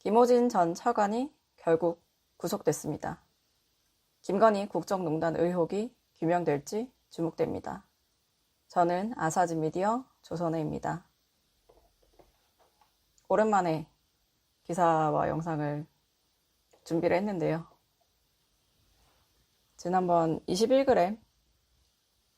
김호진 전 차관이 결국 구속됐습니다. 김건희 국정농단 의혹이 규명될지 주목됩니다. 저는 아사진 미디어 조선혜입니다. 오랜만에 기사와 영상을 준비를 했는데요. 지난번 21g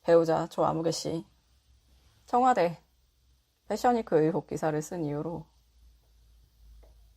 배우자 조아무개 씨 청와대 패션위크 의혹 기사를 쓴 이후로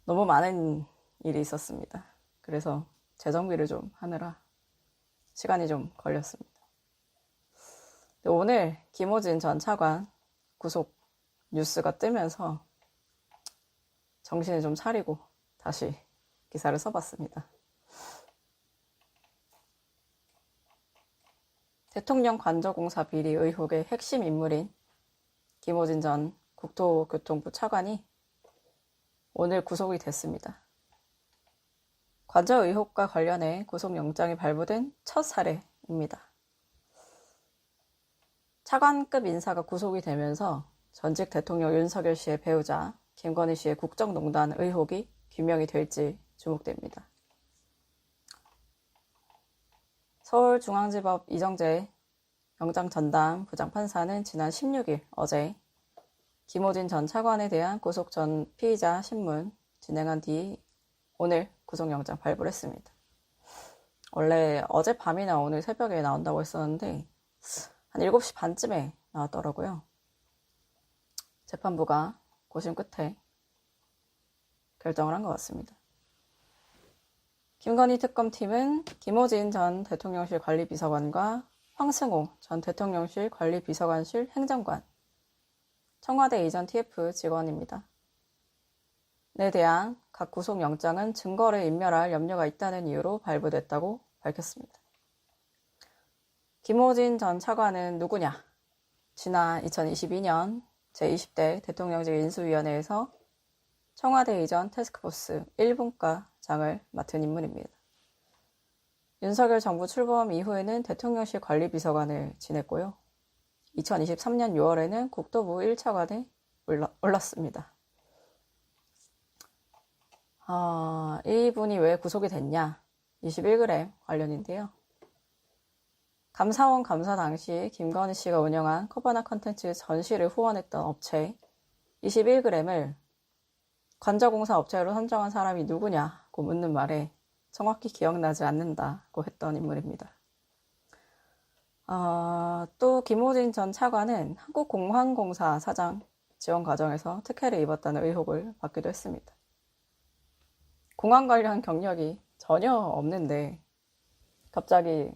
너무 많은 일이 있었습니다. 그래서 재정비를 좀 하느라 시간이 좀 걸렸습니다. 오늘 김호진 전 차관 구속 뉴스가 뜨면서 정신을 좀 차리고 다시 기사를 써봤습니다. 대통령 관저공사 비리 의혹의 핵심 인물인 김호진 전 국토교통부 차관이 오늘 구속이 됐습니다. 관저 의혹과 관련해 구속영장이 발부된 첫 사례입니다. 차관급 인사가 구속이 되면서 전직 대통령 윤석열 씨의 배우자 김건희 씨의 국정농단 의혹이 규명이 될지 주목됩니다. 서울중앙지법 이정재 영장전담 부장판사는 지난 16일 어제 김호진 전 차관에 대한 구속 전 피의자 신문 진행한 뒤 오늘 구속영장 발부를 했습니다. 원래 어젯밤이나 오늘 새벽에 나온다고 했었는데 한 7시 반쯤에 나왔더라고요. 재판부가 고심 끝에 결정을 한 것 같습니다. 김건희 특검팀은 김호진 전 대통령실 관리비서관과 황승호 전 대통령실 관리비서관실 행정관, 청와대 이전 TF 직원입니다. 에 대한 각 구속영장은 증거를 인멸할 염려가 있다는 이유로 발부됐다고 밝혔습니다. 김호진 전 차관은 누구냐? 지난 2022년 제20대 대통령직 인수위원회에서 청와대 이전 태스크포스 1분과장을 맡은 인물입니다. 윤석열 정부 출범 이후에는 대통령실 관리비서관을 지냈고요. 2023년 6월에는 국토부 1차관에 올랐습니다. 이분이 왜 구속이 됐냐? 21g 관련인데요. 감사원 감사 당시 김건희 씨가 운영한 커버나 컨텐츠 전시를 후원했던 업체 21g을 관저공사 업체로 선정한 사람이 누구냐고 묻는 말에 정확히 기억나지 않는다고 했던 인물입니다. 또 김호진 전 차관은 한국공항공사 사장 지원 과정에서 특혜를 입었다는 의혹을 받기도 했습니다. 공항 관련 경력이 전혀 없는데 갑자기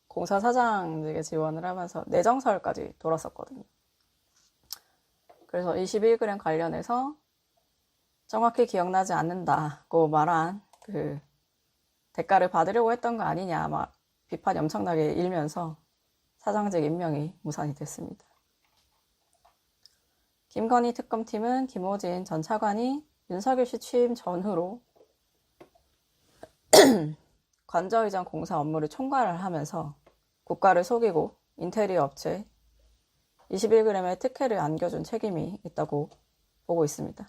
공사 사장직에 지원을 하면서 내정설까지 돌았었거든요. 그래서 21g 관련해서 정확히 기억나지 않는다고 말한 그 대가를 받으려고 했던 거 아니냐 막 비판이 엄청나게 일면서 사장직 임명이 무산이 됐습니다. 김건희 특검팀은 김호진 전 차관이 윤석열 씨 취임 전후로 관저 이전 공사 업무를 총괄을 하면서 국가를 속이고 인테리어 업체 21g의 특혜를 안겨준 책임이 있다고 보고 있습니다.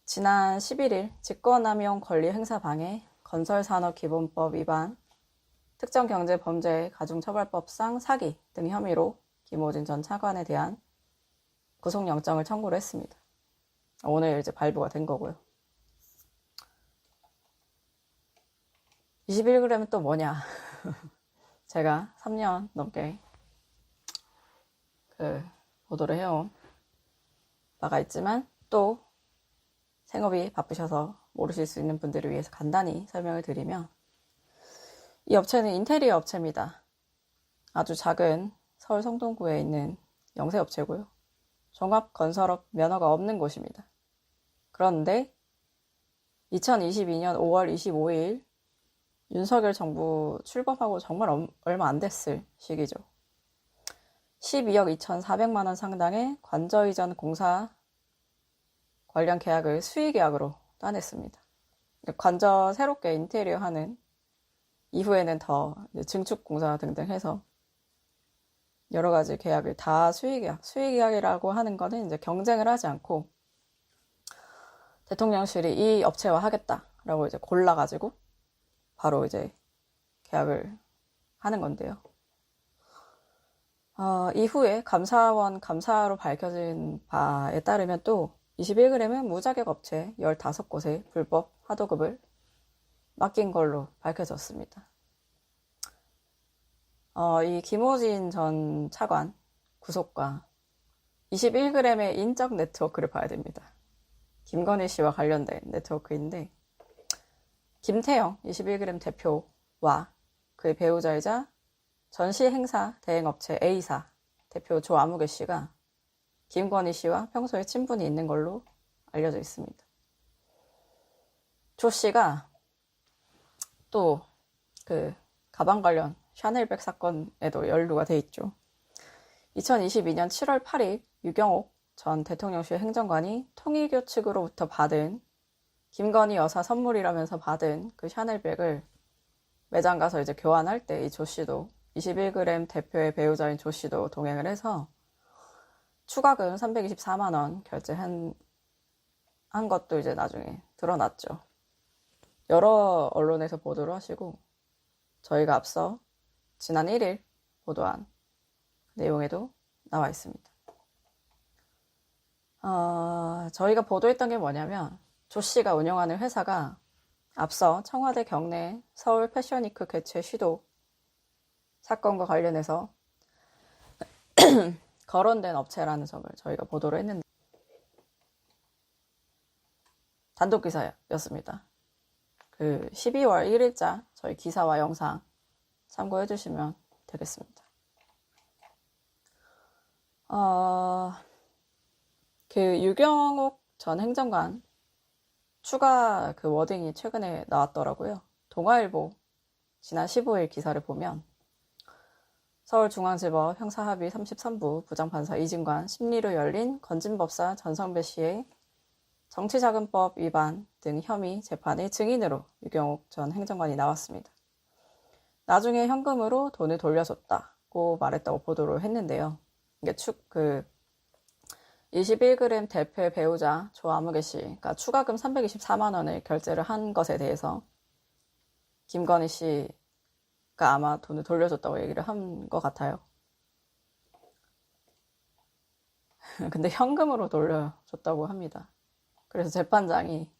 지난 11일 직권남용 권리행사방해, 건설산업기본법 위반, 특정경제범죄 가중처벌법상 사기 등 혐의로 김호진 전 차관에 대한 구속영장을 청구를 했습니다. 오늘 이제 발부가 된 거고요. 21g은 또 뭐냐? 제가 3년 넘게 보도를 해온 바가 있지만 또 생업이 바쁘셔서 모르실 수 있는 분들을 위해서 간단히 설명을 드리면 이 업체는 인테리어 업체입니다. 아주 작은 서울 성동구에 있는 영세업체고요. 종합건설업 면허가 없는 곳입니다. 그런데 2022년 5월 25일 윤석열 정부 출범하고 정말 얼마 안 됐을 시기죠. 12억 2,400만 원 상당의 관저 이전 공사 관련 계약을 수의계약으로 따냈습니다. 관저 새롭게 인테리어 하는 이후에는 더 증축 공사 등등 해서 여러 가지 계약을 다 수의계약이라고 하는 거는 이제 경쟁을 하지 않고 대통령실이 이 업체와 하겠다라고 이제 골라가지고 바로 이제 계약을 하는 건데요. 이후에 감사원 감사로 밝혀진 바에 따르면 또 21g은 무자격 업체 15곳에 불법 하도급을 맡긴 걸로 밝혀졌습니다. 이 김호진 전 차관 구속과 21g의 인적 네트워크를 봐야 됩니다. 김건희 씨와 관련된 네트워크인데 김태영 21g 대표와 그의 배우자이자 전시 행사 대행업체 A사 대표 조아무개 씨가 김건희 씨와 평소에 친분이 있는 걸로 알려져 있습니다. 조 씨가 또 그 가방 관련 샤넬백 사건에도 연루가 돼 있죠. 2022년 7월 8일 유경옥 전 대통령실 행정관이 통일교 측으로부터 받은 김건희 여사 선물이라면서 받은 그 샤넬백을 매장 가서 이제 교환할 때 이 조 씨도 21g 대표의 배우자인 조 씨도 동행을 해서 추가금 324만 원 결제한 것도 이제 나중에 드러났죠. 여러 언론에서 보도를 하시고 저희가 앞서 지난 1일 보도한 내용에도 나와 있습니다. 저희가 보도했던 게 뭐냐면 조 씨가 운영하는 회사가 앞서 청와대 경내 서울 패션위크 개최 시도 사건과 관련해서 거론된 업체라는 점을 저희가 보도를 했는데 단독 기사였습니다. 그 12월 1일자 저희 기사와 영상 참고해 주시면 되겠습니다. 그 유경옥 전 행정관 추가 그 워딩이 최근에 나왔더라고요. 동아일보 지난 15일 기사를 보면 서울중앙지법 형사합의 33부 부장판사 이진관 심리로 열린 건진법사 전성배 씨의 정치자금법 위반 등 혐의 재판의 증인으로 유경옥 전 행정관이 나왔습니다. 나중에 현금으로 돈을 돌려줬다고 말했다고 보도를 했는데요. 이게 21g 대표의 배우자 조아무개 씨가 추가금 324만 원을 결제를 한 것에 대해서 김건희 씨가 아마 돈을 돌려줬다고 얘기를 한 것 같아요. 근데 현금으로 돌려줬다고 합니다. 그래서 재판장이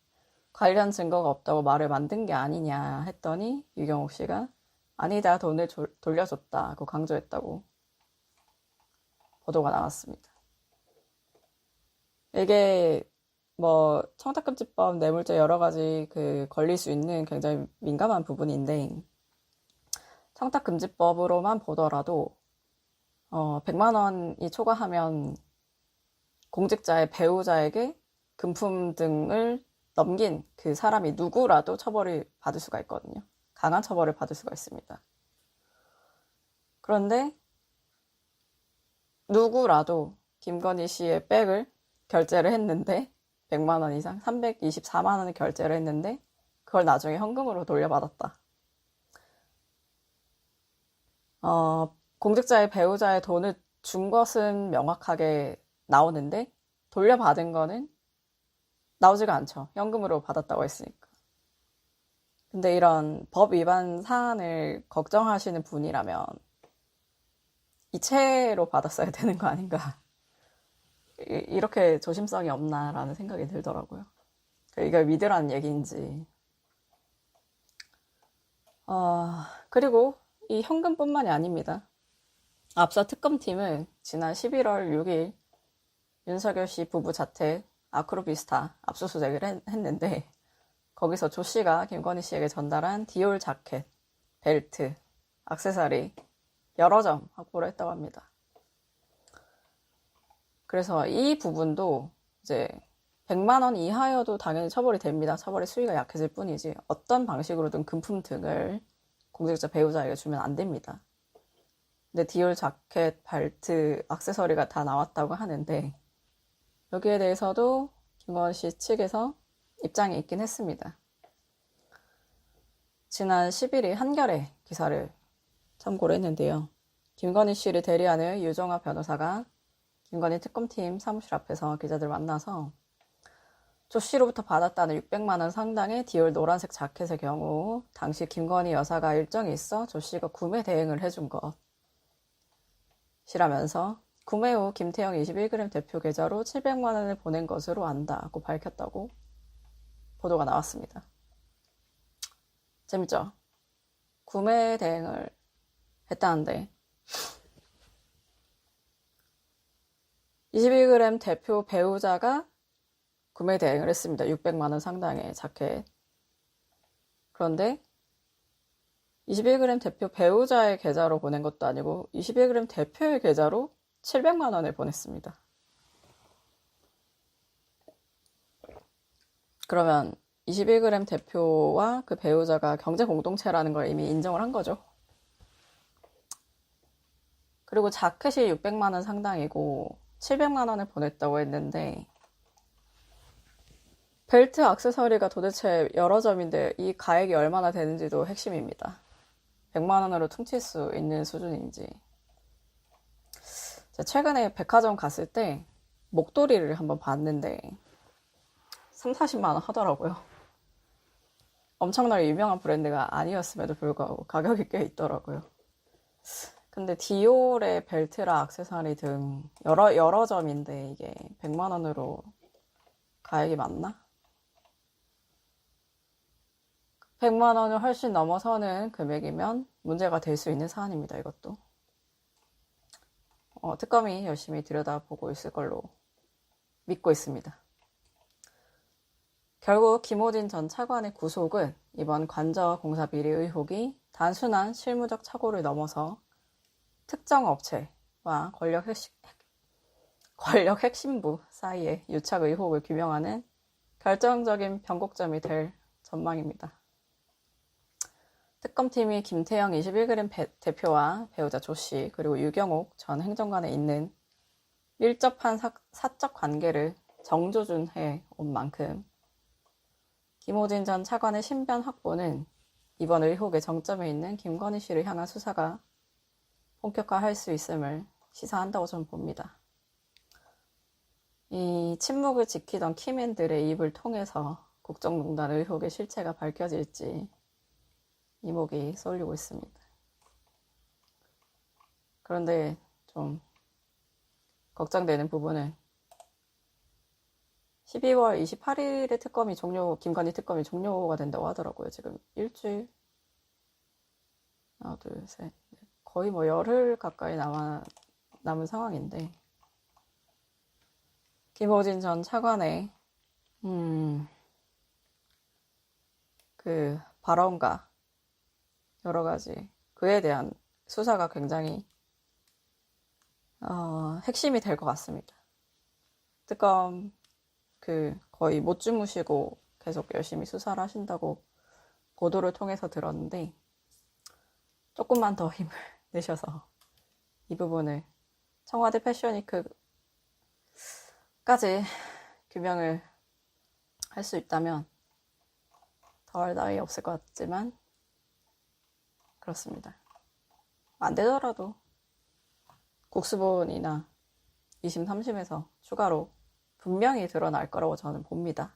관련 증거가 없다고 말을 만든 게 아니냐 했더니 유경옥 씨가 아니다, 돈을 돌려줬다고 강조했다고 보도가 나왔습니다. 이게 뭐 청탁금지법, 뇌물죄 여러 가지 걸릴 수 있는 굉장히 민감한 부분인데 청탁금지법으로만 보더라도 100만 원이 초과하면 공직자의 배우자에게 금품 등을 넘긴 그 사람이 누구라도 처벌을 받을 수가 있거든요. 강한 처벌을 받을 수가 있습니다. 그런데 누구라도 김건희 씨의 백을 결제를 했는데 100만 원 이상 324만 원을 결제를 했는데 그걸 나중에 현금으로 돌려받았다. 공직자의 배우자의 돈을 준 것은 명확하게 나오는데 돌려받은 거는 나오지가 않죠. 현금으로 받았다고 했으니까. 근데 이런 법 위반 사안을 걱정하시는 분이라면 이체로 받았어야 되는 거 아닌가. 이렇게 조심성이 없나라는 생각이 들더라고요. 이걸 믿으라는 얘기인지. 그리고 이 현금뿐만이 아닙니다. 앞서 특검팀은 지난 11월 6일 윤석열 씨 부부 자택 아크로비스타 압수수색을 했는데 거기서 조 씨가 김건희 씨에게 전달한 디올 자켓, 벨트, 액세서리 여러 점 확보를 했다고 합니다. 그래서 이 부분도 이제 100만 원 이하여도 당연히 처벌이 됩니다. 처벌의 수위가 약해질 뿐이지 어떤 방식으로든 금품 등을 공직자 배우자에게 주면 안 됩니다. 근데 디올 자켓, 벨트, 액세서리가 다 나왔다고 하는데 여기에 대해서도 김건희 씨 측에서 입장이 있긴 했습니다. 지난 11일 한겨레 기사를 참고를 했는데요. 김건희 씨를 대리하는 유정아 변호사가 김건희 특검팀 사무실 앞에서 기자들 만나서 조씨로부터 받았다는 600만 원 상당의 디올 노란색 자켓의 경우 당시 김건희 여사가 일정이 있어 조씨가 구매 대행을 해준 것이라면서 구매 후 김태형 21g 대표 계좌로 700만 원을 보낸 것으로 안다고 밝혔다고 보도가 나왔습니다. 재밌죠? 구매 대행을 했다는데 21g 대표 배우자가 구매 대행을 했습니다. 600만 원 상당의 자켓. 그런데 21g 대표 배우자의 계좌로 보낸 것도 아니고 21g 대표의 계좌로 700만 원을 보냈습니다. 그러면 21g 대표와 그 배우자가 경제 공동체라는 걸 이미 인정을 한 거죠. 그리고 자켓이 600만 원 상당이고 700만 원을 보냈다고 했는데 벨트 액세서리가 도대체 여러 점인데 이 가액이 얼마나 되는지도 핵심입니다. 100만 원으로 퉁칠 수 있는 수준인지. 최근에 백화점 갔을 때 목도리를 한번 봤는데 30-40만 원 하더라고요. 엄청나게 유명한 브랜드가 아니었음에도 불구하고 가격이 꽤 있더라고요. 근데 디올의 벨트라 액세서리 등 여러 점인데 이게 100만 원으로 가액이 맞나? 100만 원을 훨씬 넘어서는 금액이면 문제가 될 수 있는 사안입니다. 이것도. 특검이 열심히 들여다보고 있을 걸로 믿고 있습니다. 결국 김호진 전 차관의 구속은 이번 관저 공사 비리 의혹이 단순한 실무적 착오를 넘어서 특정 업체와 권력 핵심부 사이의 유착 의혹을 규명하는 결정적인 변곡점이 될 전망입니다. 특검팀이 김태형 21g 대표와 배우자 조씨 그리고 유경옥 전 행정관에 있는 밀접한 사적 관계를 정조준해 온 만큼 김호진 전 차관의 신변 확보는 이번 의혹의 정점에 있는 김건희 씨를 향한 수사가 본격화할 수 있음을 시사한다고 저는 봅니다. 이 침묵을 지키던 키맨들의 입을 통해서 국정농단 의혹의 실체가 밝혀질지 이목이 쏠리고 있습니다. 그런데 좀 걱정되는 부분은 12월 28일에 김건희 특검이 종료가 된다고 하더라고요. 지금 일주일? 하나, 둘, 셋, 넷. 거의 뭐 열흘 가까이 남은 상황인데 김호진 전 차관의 그 발언과 여러 가지 그에 대한 수사가 굉장히 핵심이 될 것 같습니다. 특검 거의 못 주무시고 계속 열심히 수사를 하신다고 보도를 통해서 들었는데 조금만 더 힘을 내셔서 이 부분을 청와대 패션위크까지 규명을 할 수 있다면 더할 나위 없을 것 같지만 그렇습니다. 안 되더라도 국수본이나 2심, 3심에서 추가로 분명히 드러날 거라고 저는 봅니다.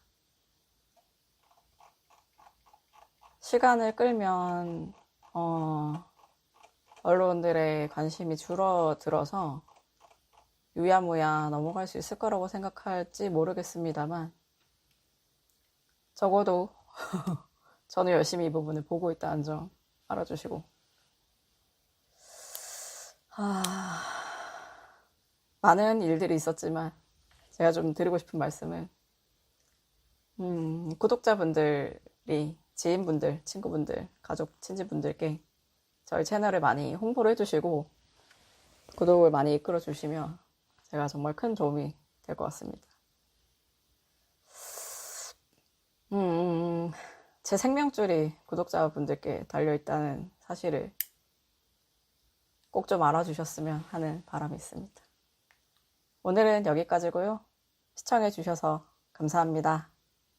시간을 끌면 언론들의 관심이 줄어들어서 유야무야 넘어갈 수 있을 거라고 생각할지 모르겠습니다만 적어도 저는 열심히 이 부분을 보고 있다는 점 알아주시고 많은 일들이 있었지만 제가 좀 드리고 싶은 말씀은 구독자분들이 지인분들, 친구분들, 가족, 친지분들께 저희 채널을 많이 홍보를 해주시고 구독을 많이 이끌어 주시면 제가 정말 큰 도움이 될 것 같습니다. 제 생명줄이 구독자분들께 달려있다는 사실을 꼭 좀 알아주셨으면 하는 바람이 있습니다. 오늘은 여기까지고요. 시청해주셔서 감사합니다.